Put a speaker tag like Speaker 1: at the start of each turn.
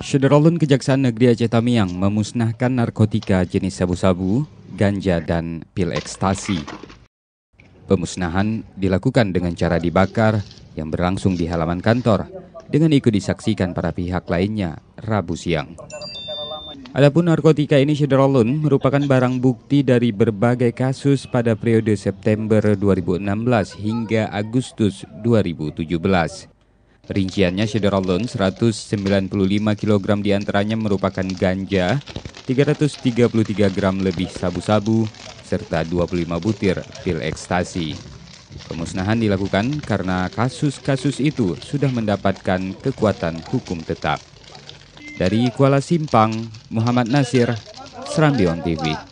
Speaker 1: Syederalun Kejaksaan Negeri Aceh Tamiang memusnahkan narkotika jenis sabu-sabu, ganja, dan pil ekstasi. Pemusnahan dilakukan dengan cara dibakar yang berlangsung di halaman kantor dengan ikut disaksikan para pihak lainnya Rabu siang. Adapun narkotika ini Syederalun merupakan barang bukti dari berbagai kasus pada periode September 2016 hingga Agustus 2017. Rinciannya Syederalun 195 kg diantaranya merupakan ganja, 333 gram lebih sabu-sabu, serta 25 butir pil ekstasi. Pemusnahan dilakukan karena kasus-kasus itu sudah mendapatkan kekuatan hukum tetap. Dari Kuala Simpang, Muhammad Nasir, Serambi On TV.